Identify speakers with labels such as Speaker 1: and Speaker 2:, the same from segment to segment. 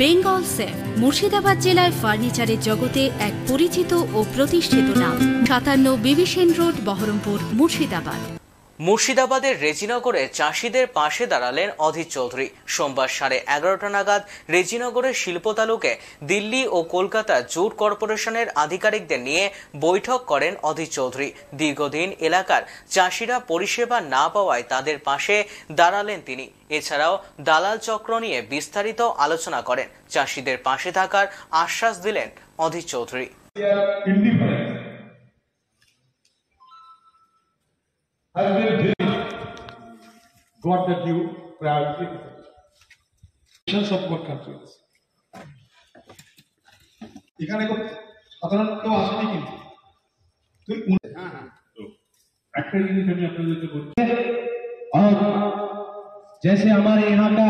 Speaker 1: Bengal safe Murshidabad জেলায় ফার্নিচারের জগতে এক পরিচিত ও প্রতিষ্ঠিত নাম। 57 বিবি সেন রোড, বহরমপুর, মুর্শিদাবাদ।
Speaker 2: মুর্শিদাবাদের রেজিনগরে চাষিদের পাশে দাঁড়ালেন অধীর চৌধুরী। সোমবার 11:30 নাগাদ রেজিনগরের শিল্প তালুকে দিল্লি ও কলকাতা জুট কর্পোরেশনের আধিকারিকদের নিয়ে বৈঠক করেন অধীর চৌধুরী। দীর্ঘদিন এলাকার চাষিরা পরিষেবা না পাওয়ায় তাদের পাশে দাঁড়ালেন তিনি। এছাড়াও দালাল চক্র নিয়ে বিস্তারিত আলোচনা করেন। চাষিদের পাশে থাকার আশ্বাস দিলেন Adhir Chowdhury.
Speaker 3: Has been got the due priority of what countries. এখানে খুব সাধারণ কেউ আসেনি কিন্তু একটা জিনিস আমি আপনাদেরকে বলছি,
Speaker 4: और जैसे हमारे यहाँ का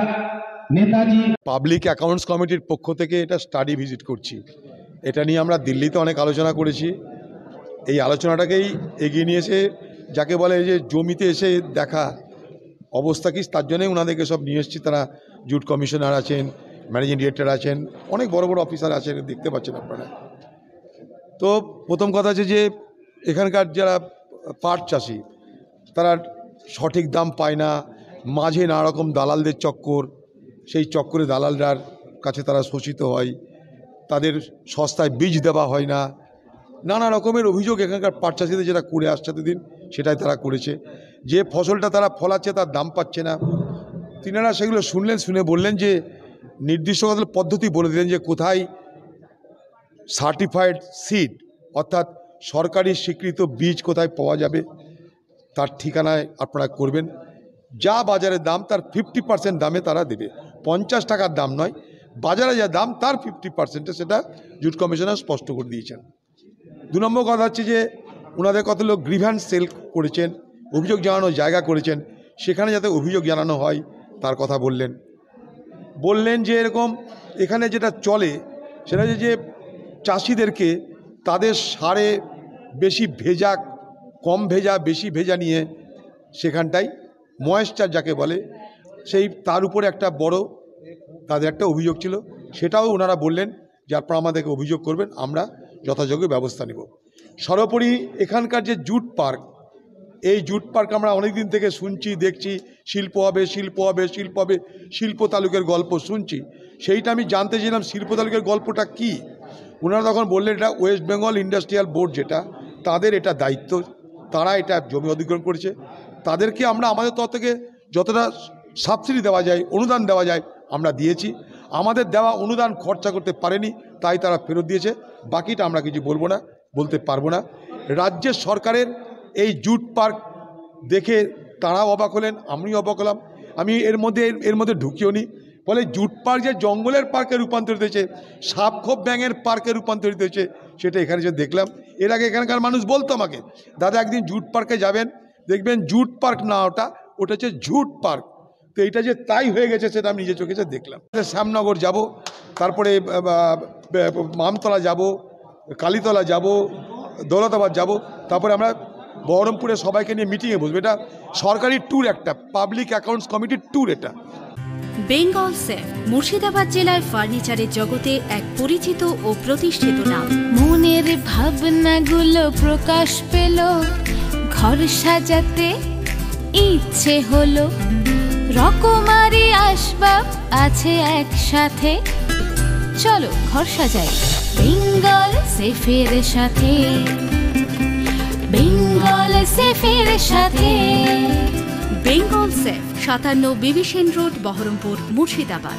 Speaker 4: नेताजी
Speaker 5: পাবলিক অ্যাকাউন্টস কমিটির পক্ষ থেকে এটা স্টাডি ভিজিট করছি। এটা নিয়ে আমরা দিল্লিতে অনেক আলোচনা করেছি। এই আলোচনাটাকেই এগিয়ে নিয়ে এসে যাকে বলে যে জমিতে এসে দেখা অবস্থা কি, তার জন্যই ওনাদেরকে সব নিয়ে এসেছি। তারা জুট কমিশনার আছেন, ম্যানেজিং ডিরেক্টর আছেন, অনেক বড় বড় অফিসার আছেন, দেখতে পাচ্ছেন আপনারা। তো প্রথম কথা আছে যে এখানকার যারা পাট চাষি তারা সঠিক দাম পায় না, মাঝে নানা রকম দালালদের চক্কর, সেই চক্করে দালালরার কাছে তারা শোষিত হয়, তাদের সস্তায় বীজ দেওয়া হয় না, নানা রকমের অভিযোগ এখানকার পাট চাষিদের যেটা করে আসছে এতদিন সেটাই তারা করেছে। যে ফসলটা তারা ফলাচ্ছে তার দাম পাচ্ছে না। তিনারা সেগুলো শুনলেন, শুনে বললেন যে নির্দিষ্ট পদ্ধতি বলে দিলেন যে কোথায় সার্টিফাইড সিড অর্থাৎ সরকারি স্বীকৃত বীজ কোথায় পাওয়া যাবে তার ঠিকানায় আপনারা করবেন। যা বাজারের দাম তার 50% দামে তারা দেবে, 50 টাকার দাম নয়, বাজারে যা দাম তার 50%-এ সেটা জুট কমিশনার স্পষ্ট করে দিয়েছেন। 2 নম্বর কথা হচ্ছে যে ওনাদের কত লোক গ্রিভ্যান্স সেল করেছেন, অভিযোগ জানানোর জায়গা করেছেন, সেখানে যাতে অভিযোগ জানানো হয় তার কথা বললেন যে এরকম এখানে যেটা চলে সেটা যে চাষিদেরকে তাদের সারে বেশি ভেজা, কম ভেজা, বেশি ভেজা নিয়ে সেখানটায় ময়েশ্চার যাকে বলে সেই তার উপরে একটা বড় তাদের একটা অভিযোগ ছিল। সেটাও ওনারা বললেন যে আপনারা আমাদেরকে অভিযোগ করবেন, আমরা যথাযোগ্য ব্যবস্থা নেব। সর্বোপরি এখানকার যে জুট পার্ক, এই জুট পার্ক আমরা অনেক দিন থেকে শুনছি, দেখছি শিল্প হবে, শিল্প হবে, শিল্প হবে, শিল্প তালুকের গল্প শুনছি। সেইটা আমি জানতে চাইলাম শিল্প তালুকের গল্পটা কি। ওনারা তখন বললেন এটা ওয়েস্ট বেঙ্গল ইন্ডাস্ট্রিয়াল বোর্ড, যেটা তাদের এটা দায়িত্ব, তারা এটা জমি অধিগ্রহণ করেছে, তাদেরকে আমরা আমাদের তরফ থেকে যতটা সাবসিডি দেওয়া যায়, অনুদান দেওয়া যায় আমরা দিয়েছি। আমাদের দেওয়া অনুদান খরচা করতে পারেনি, তাই তারা ফেরত দিয়েছে। বাকিটা আমরা কিছু বলতে পারবো না। রাজ্যের সরকারের এই জুট পার্ক দেখে তারাও অবাক হলেন, আমিও অবাক হলাম। আমি এর মধ্যে ঢুকিও নি। বলে জুট পার্ক যে জঙ্গলের পার্কে রূপান্তরিত হয়েছে, সাপখোপ ব্যাঙের পার্কে রূপান্তরিত হয়েছে, সেটা এখানে যে দেখলাম। এর আগে এখানকার মানুষ বলতো আমাকে, দাদা একদিন জুট পার্কে যাবেন, দেখবেন জুট পার্ক না, ওটা হচ্ছে ঝুট পার্ক। তো এইটা যে তাই হয়ে গেছে সেটা আমি নিজের চোখে দেখলাম। শ্যামনগর যাব, তারপরে মামতলা যাব, কালীতলা যাব, দৌলতাবাদ যাব, তারপরে আমরা বহরমপুরে সবাইকে নিয়ে মিটিংয়ে বসবো। এটা সরকারি ট্যুর, একটা পাবলিক অ্যাকাউন্টস কমিটির ট্যুর এটা।
Speaker 1: বেঙ্গল সেফ মুর্শিদাবাদ জেলায় ফার্নিচারের জগতে এক পরিচিত ও প্রতিষ্ঠিত নাম।
Speaker 6: মনের ভাবনাগুলো প্রকাশ পেল, ঘর সাজাতে ইচ্ছে হলো, রকমারি আসবাব আছে একসাথে, চলো ঘর সাজাই বেঙ্গল সেফের সাথে, বেঙ্গল সেফের সাথে।
Speaker 1: বেঙ্গল সেফ 57 বিবি সেন রোড, বহরমপুর, মুর্শিদাবাদ।